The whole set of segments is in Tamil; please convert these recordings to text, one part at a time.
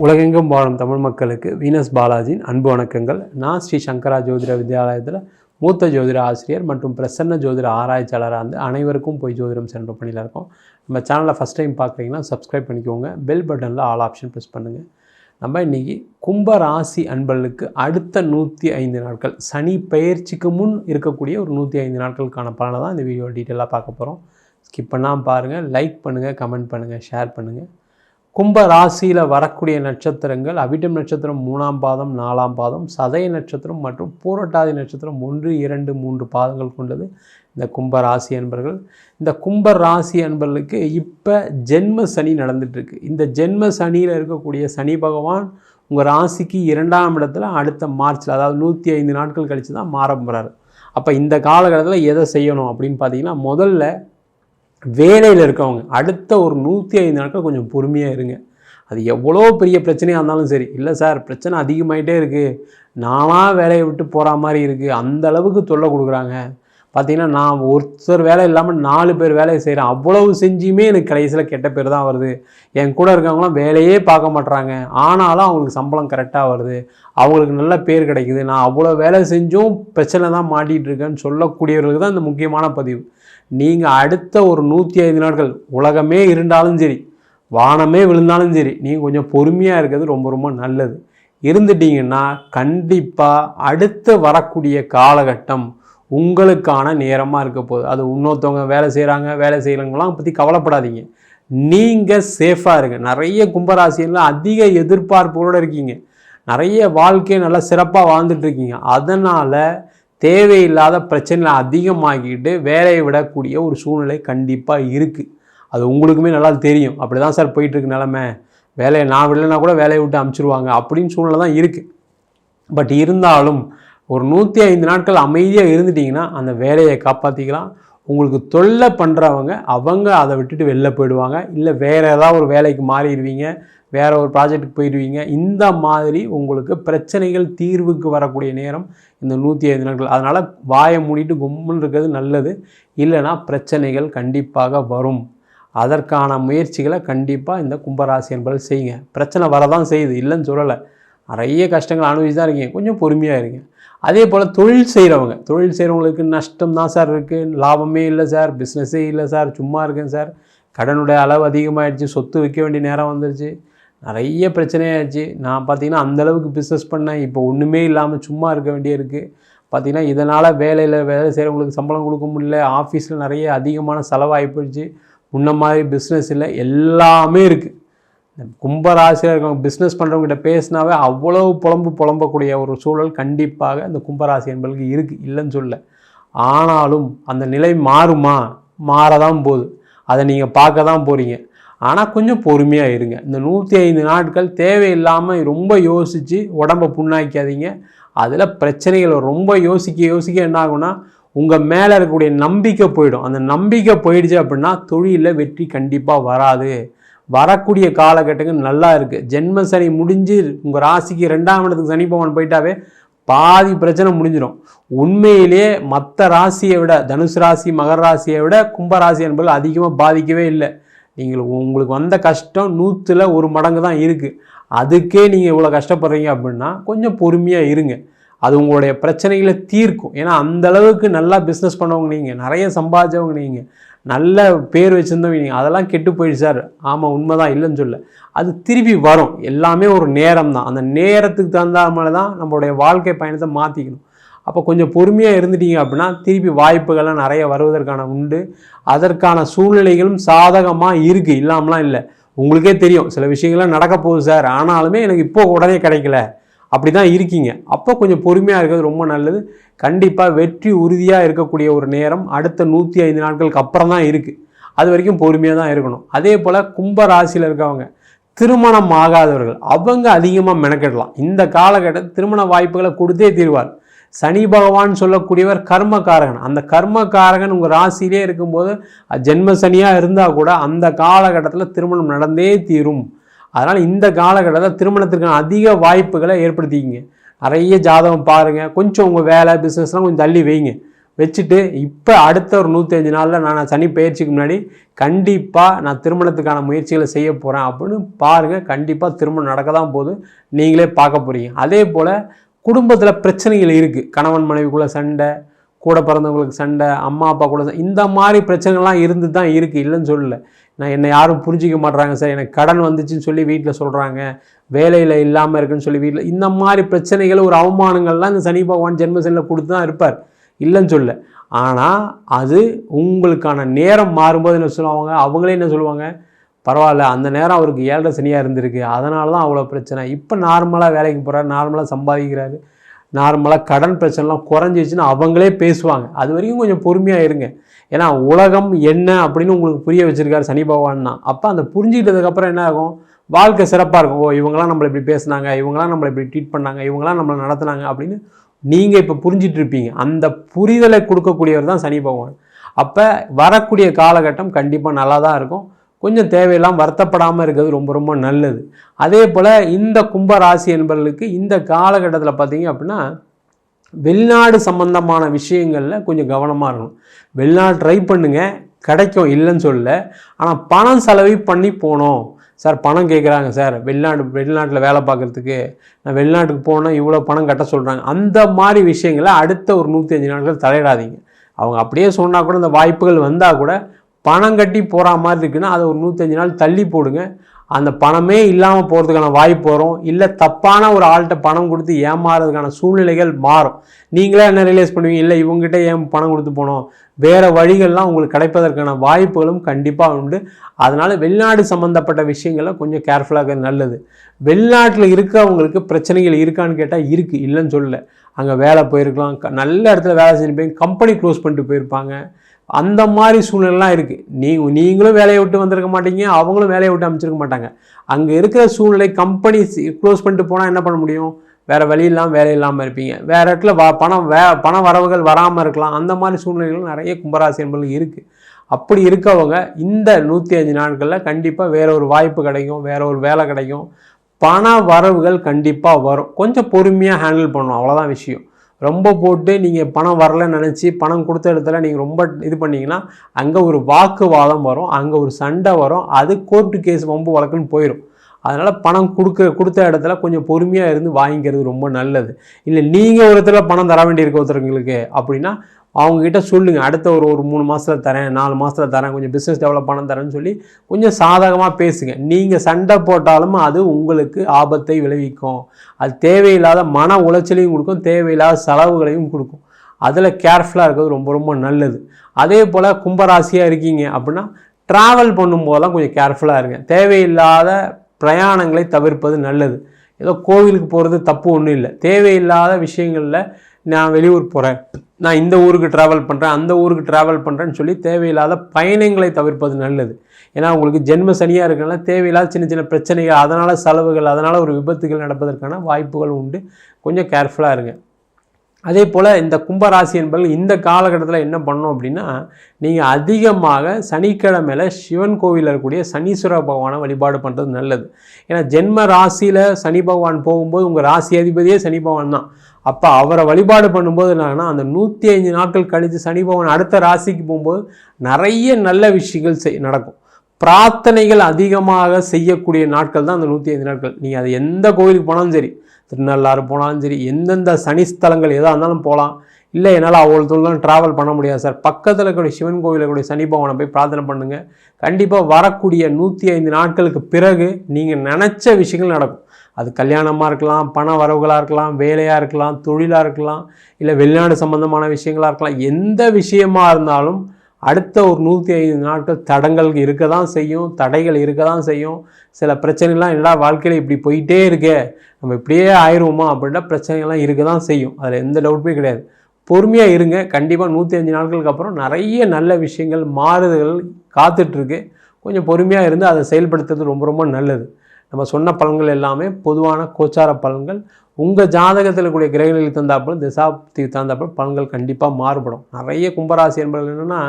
உலகெங்கும் வாழும் தமிழ் மக்களுக்கு வீனஸ் பாலாஜியின் அன்பு வணக்கங்கள். நான் ஸ்ரீ சங்கரா ஜோதிட வித்யாலயத்தில் மூத்த ஜோதிட ஆசிரியர் மற்றும் பிரசன்ன ஜோதிட ஆராய்ச்சியாளராக இருந்து அனைவருக்கும் போய் ஜோதிடம் சென்ற பணியில் இருக்கோம். நம்ம சேனலில் ஃபஸ்ட் டைம் பார்க்குறீங்கன்னா சப்ஸ்கிரைப் பண்ணிக்கோங்க. பெல் பட்டனில் ஆல் ஆப்ஷன் ப்ரெஸ் பண்ணுங்கள். நம்ம இன்றைக்கி கும்ப ராசி அன்பர்களுக்கு அடுத்த 105 நாட்கள் சனி பெயர்ச்சிக்கு முன் இருக்கக்கூடிய ஒரு 105 நாட்களுக்கான பலனை தான் இந்த வீடியோ டீட்டெயிலாக பார்க்க போகிறோம். ஸ்கிப் பண்ணாமல் பாருங்கள், லைக் பண்ணுங்கள், கமெண்ட் பண்ணுங்கள், ஷேர் பண்ணுங்கள். கும்ப ராசியில் வரக்கூடிய நட்சத்திரங்கள் அவிட்டம் நட்சத்திரம் 3ஆம் பாதம், 4ஆம் பாதம், சதய நட்சத்திரம் மற்றும் பூரட்டாதி நட்சத்திரம் 1, 2, 3 பாதங்கள் கொண்டது இந்த கும்ப ராசி அன்பர்கள். இந்த கும்ப ராசி அன்பர்களுக்கு இப்போ ஜென்ம சனி நடந்துகிட்ருக்கு. இந்த ஜென்ம சனியில் இருக்கக்கூடிய சனி பகவான் உங்கள் ராசிக்கு 2ஆம் இடத்துல அடுத்த மார்ச்சில், அதாவது 105 நாட்கள் கழித்து தான் மாற போகிறாரு. அப்போ இந்த காலகட்டத்தில் எதை செய்யணும் அப்படின்னு பார்த்தீங்கன்னா, முதல்ல வேலையில் இருக்கவங்க அடுத்த ஒரு 105 நாட்கள் கொஞ்சம் பொறுமையாக இருங்க. அது எவ்வளோ பெரிய பிரச்சனையாக இருந்தாலும் சரி, இல்லை சார் பிரச்சனை அதிகமாகிட்டே இருக்குது, நானாக வேலையை விட்டு போகிற மாதிரி இருக்குது, அந்த அளவுக்கு தொல்லை கொடுக்குறாங்க, பார்த்திங்கன்னா நான் ஒருத்தர் வேலை இல்லாமல் 4 பேர் வேலையை செய்கிறேன், அவ்வளவு செஞ்சுமே எனக்கு கடைசியில் கெட்ட பேர் தான் வருது, என் கூட இருக்கவங்களாம் வேலையே பார்க்க மாட்டுறாங்க, ஆனாலும் அவங்களுக்கு சம்பளம் கரெக்டாக வருது, அவங்களுக்கு நல்ல பேர் கிடைக்குது, நான் அவ்வளோ வேலை செஞ்சும் பிரச்சனை தான் மாட்டிகிட்டு இருக்கேன்னு சொல்லக்கூடியவர்களுக்கு தான் இந்த முக்கியமான பதிவு. நீங்கள் அடுத்த ஒரு 105 நாட்கள் உலகமே இருந்தாலும் சரி, வானமே விழுந்தாலும் சரி, நீங்கள் கொஞ்சம் பொறுமையாக இருக்கிறது ரொம்ப ரொம்ப நல்லது. இருந்துட்டிங்கன்னா கண்டிப்பாக அடுத்து வரக்கூடிய காலகட்டம் உங்களுக்கான நேரமாக இருக்க போகுது. அது இன்னொருத்தவங்க வேலை செய்கிறாங்க, வேலை செய்யலங்களாம் பற்றி கவலைப்படாதீங்க. நீங்கள் சேஃபாக இருங்க. நிறைய கும்பராசியெல்லாம் அதிக எதிர்பார்ப்புகளோடு இருக்கீங்க, நிறைய வாழ்க்கையை நல்லா சிறப்பாக வாழ்ந்துட்டுருக்கீங்க. அதனால் தேவையில்லாத பிரச்சனைகளை அதிகமாகிட்டு வேலையை விடக்கூடிய ஒரு சூழ்நிலை கண்டிப்பாக இருக்குது. அது உங்களுக்குமே நல்லா தெரியும். அப்படி தான் சார் போயிட்டுருக்கு நிலமை, வேலையை நான் விடலைன்னா கூட வேலையை விட்டு அமுச்சிடுவாங்க அப்படின்னு சூழ்நிலை தான் இருக்குது. பட் இருந்தாலும் ஒரு 105 நாட்கள் அமைதியாக இருந்துட்டிங்கன்னா அந்த வேலையை காப்பாற்றிக்கலாம். உங்களுக்கு தொல்லை பண்ணுறவங்க அவங்க அதை விட்டுட்டு வெளில போயிடுவாங்க, இல்லை வேறு ஏதாவது ஒரு வேலைக்கு மாறிடுவீங்க, வேறு ஒரு ப்ராஜெக்ட்டுக்கு போயிடுவீங்க. இந்த மாதிரி உங்களுக்கு பிரச்சனைகள் தீர்வுக்கு வரக்கூடிய நேரம் இந்த 105 நாட்கள். அதனால் வாயை மூடிட்டு கும்முன்னு இருக்கிறது நல்லது. இல்லைனா பிரச்சனைகள் கண்டிப்பாக வரும். அதற்கான முயற்சிகளை கண்டிப்பாக இந்த கும்பராசி என்பது செய்யுங்க. பிரச்சனை வரதான் செய்யுது, இல்லைன்னு சொல்லலை, நிறைய கஷ்டங்கள் அனுபவிச்சு தான் இருக்கீங்க, கொஞ்சம் பொறுமையாக இருங்க. அதே போல் தொழில் செய்கிறவங்களுக்கு நஷ்டம் தான் சார் இருக்குது, லாபமே இல்லை சார், பிஸ்னஸே இல்லை சார், சும்மா இருக்கேன் சார், கடனுடைய அளவு அதிகமாகிடுச்சு, சொத்து விற்க வேண்டிய நேரம் வந்துடுச்சு, நிறைய பிரச்சனையாகிடுச்சு, நான் பார்த்திங்கன்னா அந்தளவுக்கு பிஸ்னஸ் பண்ணேன், இப்போ ஒன்றுமே இல்லாமல் சும்மா இருக்க வேண்டிய இருக்குது, பார்த்திங்கன்னா இதனால் வேலை செய்கிறவங்களுக்கு சம்பளம் கொடுக்க முடியல, ஆஃபீஸில் நிறைய அதிகமான செலவாகி போயிடுச்சு, முன்ன மாதிரி பிஸ்னஸ் இல்லை, எல்லாமே இருக்குது. கும்பராசியில் இருக்கவங்க பிஸ்னஸ் பண்ணுறவங்ககிட்ட பேசினாவே அவ்வளவு புலம்பக்கூடிய ஒரு சூழல் கண்டிப்பாக இந்த கும்பராசி என்பதுக்கு இருக்குது, இல்லைன்னு சொல்ல. ஆனாலும் அந்த நிலை மாறதான் போகுது, அதை நீங்கள் பார்க்க தான் போகிறீங்க. ஆனால் கொஞ்சம் பொறுமையாக இருங்க. இந்த 105 நாட்கள் தேவையில்லாமல் ரொம்ப யோசித்து உடம்பை புண்ணாக்காதீங்க. அதில் பிரச்சனைகள் ரொம்ப யோசிக்க என்ன ஆகும்னா உங்கள் மேலே இருக்கக்கூடிய நம்பிக்கை போயிடும். அந்த நம்பிக்கை போயிடுச்சு அப்படின்னா தொழிலில் வெற்றி கண்டிப்பாக வராது. வரக்கூடிய காலகட்டங்கள் நல்லா இருக்குது. ஜென்ம சனி முடிஞ்சு உங்கள் ராசிக்கு 2ஆம் இடத்துக்கு சனி பகவான் போயிட்டாவே பாதி பிரச்சனை முடிஞ்சிடும். உண்மையிலேயே மற்ற ராசியை விட, தனுசு ராசி மகர ராசியை விட கும்பராசி என்பது அதிகமாக பாதிக்கவே இல்லை. உங்களுக்கு வந்த கஷ்டம் 100ல் 1 மடங்கு தான் இருக்குது. அதுக்கே நீங்கள் இவ்வளோ கஷ்டப்படுறீங்க அப்படின்னா கொஞ்சம் பொறுமையாக இருங்க. அது உங்களுடைய பிரச்சனைகளை தீர்க்கும். ஏன்னா அந்தளவுக்கு நல்லா பிஸ்னஸ் பண்ணவங்க நீங்கள், நிறைய சம்பாதிச்சவங்க நீங்கள், நல்ல பேர் வச்சுருந்தவங்க நீங்கள், அதெல்லாம் கெட்டு போயிடுச்சு சார். ஆமாம், உண்மைதான், இல்லைன்னு சொல்ல. அது திருப்பி வரும். எல்லாமே ஒரு நேரம் தான். அந்த நேரத்துக்கு தகுந்த மாதிரி தான் நம்மளுடைய வாழ்க்கை பயணத்தை மாற்றிக்கணும். அப்போ கொஞ்சம் பொறுமையாக இருந்துட்டீங்க அப்படின்னா திருப்பி வாய்ப்புகள்லாம் நிறைய வருவதற்கான உண்டு. அதற்கான சூழ்நிலைகளும் சாதகமாக இருக்குது, இல்லாமலாம் இல்லை. உங்களுக்கே தெரியும் சில விஷயங்கள்லாம் நடக்க போகுது சார், ஆனாலுமே எனக்கு இப்போது உடனே கிடைக்கல, அப்படி தான் இருக்கீங்க. அப்போ கொஞ்சம் பொறுமையாக இருக்கிறது ரொம்ப நல்லது. கண்டிப்பாக வெற்றி உறுதியாக இருக்கக்கூடிய ஒரு நேரம் அடுத்த 105 நாட்களுக்கு அப்புறம் தான் இருக்குது. அது வரைக்கும் பொறுமையாக தான் இருக்கணும். அதே போல் கும்ப ராசியில் இருக்கவங்க திருமணம் ஆகாதவர்கள் அவங்க அதிகமாக மெனக்கெடலாம். இந்த காலகட்டத்தில் திருமண வாய்ப்புகளை கொடுத்தே தீர்வார். சனி பகவான் சொல்லக்கூடியவர் கர்மகாரகன். அந்த கர்மகாரகன் உங்கள் ராசியிலே இருக்கும்போது ஜென்ம சனியாக இருந்தால் கூட அந்த காலகட்டத்தில் திருமணம் நடந்தே தீரும். அதனால் இந்த காலகட்டத்தில் திருமணத்திற்கான அதிக வாய்ப்புகளை ஏற்படுத்திக்கிங்க. நிறைய ஜாதகம் பாருங்கள். கொஞ்சம் உங்கள் வேலை பிஸ்னஸ்லாம் கொஞ்சம் தள்ளி வைங்க. வச்சுட்டு இப்போ அடுத்த ஒரு 105 நாளில் நான் சனி பயிற்சிக்கு முன்னாடி கண்டிப்பாக நான் திருமணத்துக்கான முயற்சிகளை செய்ய போகிறேன் அப்படின்னு பாருங்கள். கண்டிப்பாக திருமணம் நடக்க தான் போது, நீங்களே பார்க்க போகிறீங்க. அதே போல் குடும்பத்தில் பிரச்சனைகள் இருக்குது, கணவன் மனைவிக்குள்ளே சண்டை, கூட பிறந்தவங்களுக்கு சண்டை, அம்மா அப்பா கூட இந்த மாதிரி பிரச்சனைகள்லாம் இருந்து தான் இருக்குது, இல்லைன்னு சொல்லலை. நான் என்னை யாரும் புரிஞ்சிக்க மாட்றாங்க சார், எனக்கு கடன் வந்துச்சுன்னு சொல்லி வீட்டில் சொல்கிறாங்க, வேலையில் இல்லாமல் இருக்குன்னு சொல்லி வீட்டில் இந்த மாதிரி பிரச்சனைகள் ஒரு அவமானங்கள்லாம் இந்த சனி பகவான் ஜென்மசனியில் கொடுத்து தான் இருப்பார், இல்லைன்னு சொல்ல. ஆனால் அது உங்களுக்கான நேரம் மாறும்போது என்ன சொல்லுவாங்க, அவங்களே என்ன சொல்லுவாங்க, பரவாயில்ல அந்த நேரம் அவருக்கு 7 சனியாக இருந்திருக்கு, அதனால தான் அவ்வளோ பிரச்சனை. இப்போ நார்மலாக வேலைக்கு போகிறார், நார்மலாக சம்பாதிக்கிறாரு, நார்மலாக கடன் பிரச்சனைலாம் குறைஞ்சிச்சுன்னு அவங்களே பேசுவாங்க. அது வரைக்கும் கொஞ்சம் பொறுமையாக இருங்க. ஏன்னா உலகம் என்ன அப்படின்னு உங்களுக்கு புரிய வச்சுருக்காரு சனி பகவான் தான். அப்போ அந்த புரிஞ்சுக்கிட்டதுக்கப்புறம் என்ன ஆகும், வாழ்க்கை சிறப்பாக இருக்கும். ஓ இவங்களாம் நம்மளை இப்படி பேசுனாங்க, இவங்களாம் நம்மளை இப்படி ட்ரீட் பண்ணாங்க, இவங்களாம் நம்மளை நடத்துனாங்க அப்படின்னு நீங்கள் இப்போ புரிஞ்சிட்டு இருப்பீங்க. அந்த புரிதலை கொடுக்கக்கூடியவர் தான் சனி பகவான். அப்போ வரக்கூடிய காலகட்டம் கண்டிப்பாக நல்லா தான் இருக்கும். கொஞ்சம் தேவையெல்லாம் வருத்தப்படாமல் இருக்கிறது ரொம்ப ரொம்ப நல்லது. அதே போல் இந்த கும்ப ராசி என்பவர்களுக்கு இந்த காலகட்டத்தில் பார்த்தீங்க அப்படின்னா வெளிநாடு சம்பந்தமான விஷயங்களில் கொஞ்சம் கவனமாக இருக்கணும். வெளிநாடு ட்ரை பண்ணுங்கள், கிடைக்கும், இல்லைன்னு சொல்ல. ஆனால் பணம் செலவு பண்ணி போனோம் சார், பணம் கேட்குறாங்க சார், வெளிநாட்டில் வேலை பார்க்குறதுக்கு நான் வெளிநாட்டுக்கு போனால் இவ்வளோ பணம் கட்ட சொல்கிறாங்க, அந்த மாதிரி விஷயங்களை அடுத்த ஒரு 105 நாட்கள் தலையிடாதீங்க. அவங்க அப்படியே சொன்னால் கூட இந்த வாய்ப்புகள் வந்தால் கூட பணம் கட்டி போகிற மாதிரி இருக்குன்னா அதை ஒரு 105 நாள் தள்ளி போடுங்க. அந்த பணமே இல்லாமல் போகிறதுக்கான வாய்ப்பு வரும். இல்லை தப்பான ஒரு ஆள்கிட்ட பணம் கொடுத்து ஏமாறதுக்கான சூழ்நிலைகள் மாறும். நீங்களே என்ன ரியலைஸ் பண்ணுவீங்க, இல்லை இவங்ககிட்ட ஏன் பணம் கொடுத்து போனோம், வேறு வழிகள்லாம் உங்களுக்கு கிடைப்பதற்கான வாய்ப்புகளும் கண்டிப்பாக உண்டு. அதனால் வெளிநாடு சம்மந்தப்பட்ட விஷயங்களை கொஞ்சம் கேர்ஃபுல்லாக இருக்கிறது நல்லது. வெளிநாட்டில் இருக்கிறவங்களுக்கு பிரச்சனைகள் இருக்கான்னு கேட்டால் இருக்குது, இல்லைன்னு சொல்லலை. அங்கே வேலை போயிருக்கலாம், நல்ல இடத்துல வேலை செஞ்சு போய் கம்பெனி க்ளோஸ் பண்ணிட்டு போயிருப்பாங்க, அந்த மாதிரி சூழ்நிலைலாம் இருக்குது. நீங்களும் வேலையை விட்டு வந்திருக்க மாட்டீங்க, அவங்களும் வேலையை விட்டு அமைச்சிருக்க மாட்டாங்க. அங்கே இருக்கிற சூழ்நிலை கம்பெனி க்ளோஸ் பண்ணிட்டு போனால் என்ன பண்ண முடியும், வேறு வழி இல்லாமல் வேலை இல்லாமல் இருப்பீங்க, வேறு இடத்துல பண வரவுகள் வராமல் இருக்கலாம். அந்த மாதிரி சூழ்நிலைகள் நிறைய கும்பராசி என்பது இருக்குது. அப்படி இருக்கவங்க இந்த 105 நாட்களில் கண்டிப்பாக வேற ஒரு வாய்ப்பு கிடைக்கும், வேற ஒரு வேலை கிடைக்கும், பண வரவுகள் கண்டிப்பாக வரும். கொஞ்சம் பொறுமையாக ஹேண்டில் பண்ணணும், அவ்வளோதான் விஷயம். ரொம்ப போட்டு நீங்கள் பணம் வரலன்னு நினச்சி பணம் கொடுத்த இடத்துல நீங்கள் ரொம்ப இது பண்ணிங்கன்னா அங்கே ஒரு வாக்குவாதம் வரும், அங்கே ஒரு சண்டை வரும், அது கோர்ட்டு கேஸ் வம்பு வழக்குன்னு போயிடும். அதனால் பணம் கொடுத்த இடத்துல கொஞ்சம் பொறுமையாக இருந்து வாங்கிக்கிறது ரொம்ப நல்லது. இல்லை நீங்கள் ஒரு இடத்துல பணம் தர வேண்டியிருக்க ஒருத்தருங்களுக்கு அப்படின்னா அவங்கக்கிட்ட சொல்லுங்கள், அடுத்த ஒரு 3 மாதத்தில் தரேன், 4 மாதத்தில் தரேன், கொஞ்சம் பிஸ்னஸ் டெவலப் பண்ண தரேன்னு சொல்லி கொஞ்சம் சாதகமாக பேசுங்க. நீங்கள் சண்டை போட்டாலும் அது உங்களுக்கு ஆபத்தை விளைவிக்கும். அது தேவையில்லாத மன உளைச்சலையும் கொடுக்கும், தேவையில்லாத செலவுகளையும் கொடுக்கும். அதில் கேர்ஃபுல்லாக இருக்கிறது ரொம்ப ரொம்ப நல்லது. அதே போல் கும்பராசியாக இருக்கீங்க அப்படின்னா ட்ராவல் பண்ணும்போதெல்லாம் கொஞ்சம் கேர்ஃபுல்லாக இருங்க. தேவையில்லாத பிரயாணங்களை தவிர்ப்பது நல்லது. ஏதோ கோவிலுக்கு போகிறது தப்பு ஒன்றும் இல்லை. தேவையில்லாத விஷயங்களில் நான் வெளியூர் போகிறேன், நான் இந்த ஊருக்கு ட்ராவல் பண்ணுறேன், அந்த ஊருக்கு ட்ராவல் பண்ணுறேன்னு சொல்லி தேவையில்லாத பயணங்களை தவிர்ப்பது நல்லது. ஏன்னா உங்களுக்கு ஜென்ம சனியாக இருக்கனால தேவையில்லாத சின்ன சின்ன பிரச்சனைகள், அதனால் செலவுகள், அதனால் ஒரு விபத்துகள் நடப்பதற்கான வாய்ப்புகள் உண்டு. கொஞ்சம் கேர்ஃபுல்லாக இருங்க. அதே போல் இந்த கும்பராசி என்பவர்கள் இந்த காலகட்டத்தில் என்ன பண்ணணும் அப்படின்னா, நீங்கள் அதிகமாக சனிக்கிழமையில் சிவன் கோவிலில் இருக்கக்கூடிய சனீஸ்வர பகவானை வழிபாடு பண்ணுறது நல்லது. ஏன்னா ஜென்ம ராசியில் சனி பகவான் போகும்போது உங்கள் ராசி அதிபதியே சனி பகவான் தான். அப்போ அவரை வழிபாடு பண்ணும்போது என்னன்னா, அந்த 105 நாட்கள் கழித்து சனி பகவான் அடுத்த ராசிக்கு போகும்போது நிறைய நல்ல விஷயங்கள் நடக்கும். பிரார்த்தனைகள் அதிகமாக செய்யக்கூடிய நாட்கள் தான் அந்த 105 நாட்கள். நீங்கள் அது எந்த கோவிலுக்கு போனாலும் சரி, திருநள்ளாறு போனாலும் சரி, எந்தெந்த சனிஸ்தலங்கள் எதாக இருந்தாலும் போகலாம். இல்லை என்னால் அவ்வளோ தூரம் ட்ராவல் பண்ண முடியாது சார், பக்கத்தில் இருக்கக்கூடிய சிவன் கோவிலில் இருக்கக்கூடிய சனி பகவானை போய் பிரார்த்தனை பண்ணுங்கள். கண்டிப்பாக வரக்கூடிய 105 நாட்களுக்கு பிறகு நீங்கள் நினச்ச விஷயங்கள் நடக்கும். அது கல்யாணமாக இருக்கலாம், பண வரவுகளாக இருக்கலாம், வேலையாக இருக்கலாம், தொழிலாக இருக்கலாம், இல்லை வெளிநாடு சம்பந்தமான விஷயங்களாக இருக்கலாம். எந்த விஷயமாக இருந்தாலும் அடுத்த ஒரு 105 நாட்கள் தடங்கள் இருக்க தான் செய்யும், தடைகள் இருக்க தான் செய்யும். சில பிரச்சனைகள்லாம் என்னடா வாழ்க்கையில் இப்படி போயிட்டே இருக்கே, நம்ம இப்படியே ஆயிடுவோமா அப்படின்னா பிரச்சனைகள்லாம் இருக்க தான் செய்யும். அதில் எந்த டவுட்டுமே கிடையாது. பொறுமையாக இருங்க. கண்டிப்பாக 105 நாட்களுக்கு அப்புறம் நிறைய நல்ல விஷயங்கள், மாறுதல்கள் காத்துட்ருக்கு. கொஞ்சம் பொறுமையாக இருந்து அதை செயல்படுத்துறது ரொம்ப ரொம்ப நல்லது. நம்ம சொன்ன பலன்கள் எல்லாமே பொதுவான கோச்சார பலன்கள். உங்கள் ஜாதகத்தில் கூடிய கிரகங்களுக்கு தந்தாப்புல, திசாப்திக்கு தந்தாப்புல பலன்கள் கண்டிப்பாக மாறுபடும். நிறைய கும்பராசி என்பது என்னென்னா,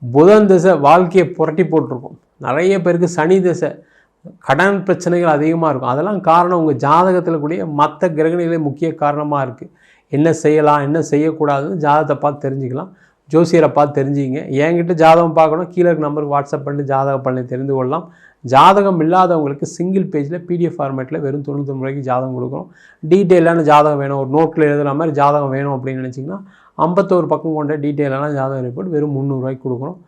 புதன் திசை வாழ்க்கையை புரட்டி போட்டிருக்கும். நிறைய பேருக்கு சனி திசை, கடன் பிரச்சனைகள் அதிகமாக இருக்கும். அதெல்லாம் காரணம் உங்கள் ஜாதகத்தில் கூடிய மற்ற கிரகநிலை முக்கிய காரணமாக இருக்குது. என்ன செய்யலாம் என்ன செய்யக்கூடாதுன்னு ஜாதகத்தை பார்த்து தெரிஞ்சுக்கலாம். ஜோசியரை பார்த்து தெரிஞ்சுங்க. என்கிட்ட ஜாதகம் பார்க்கணும், கீழே இருக்க நம்பருக்கு வாட்ஸ்அப் பண்ணி ஜாதக பலனை தெரிந்து கொள்ளலாம். ஜாதகம் இல்லாதவங்களுக்கு சிங்கிள் பேஜில் PDF ஃபார்மேட்டில் வெறும் 99 ரூபாய்க்கு ஜாதகம் கொடுக்குறோம். டீட்டெயிலான ஜாதகம் வேணும், ஒரு நோட்டில் எழுதுகிற மாதிரி ஜாதகம் வேணும் அப்படின்னு நினச்சிங்கன்னா 51 பக்கம் கொண்ட டீட்டெயிலான ஜாதகம் ரிப்போர்ட் வெறும் 300 ரூபாய்க்கு கொடுக்குறோம்.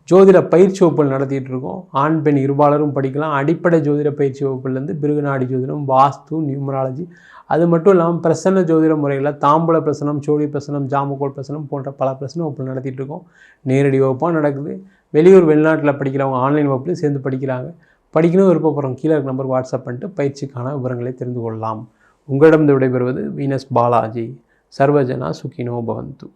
ஜோதிட பயிற்சி வகுப்புகள் நடத்திட்டு இருக்கோம். ஆண் பெண் இருபாலரும் படிக்கலாம். அடிப்படை ஜோதிட பயிற்சி வகுப்புலேருந்து பிருகுநாடி ஜோதிடம், வாஸ்து, நியூமராலஜி, அது மட்டும் இல்லாமல் பிரசன்ன ஜோதிட முறையில் தாம்பூல பிரசனம், சோழி பிரசனம், ஜாமக்கோல் பிரசனம் போன்ற பல பிரசன வகுப்புகள் நடத்திட்டு இருக்கோம். நேரடி வகுப்பாக நடக்குது. வெளியூர் வெளிநாட்டில் படிக்கிறவங்க ஆன்லைன் வகுப்புலையும் சேர்ந்து படிக்கிறாங்க. படிக்கணும் விருப்பப்படுறவங்க கீழே இருக்க நம்பருக்கு வாட்ஸ்அப் பண்ணிட்டு பயிற்சிக்கான விவரங்களை தெரிந்து கொள்ளலாம். உங்களிடம் விடைபெறுவது வீனஸ் பாலாஜி. சர்வஜனா சுகினோ பவந்து.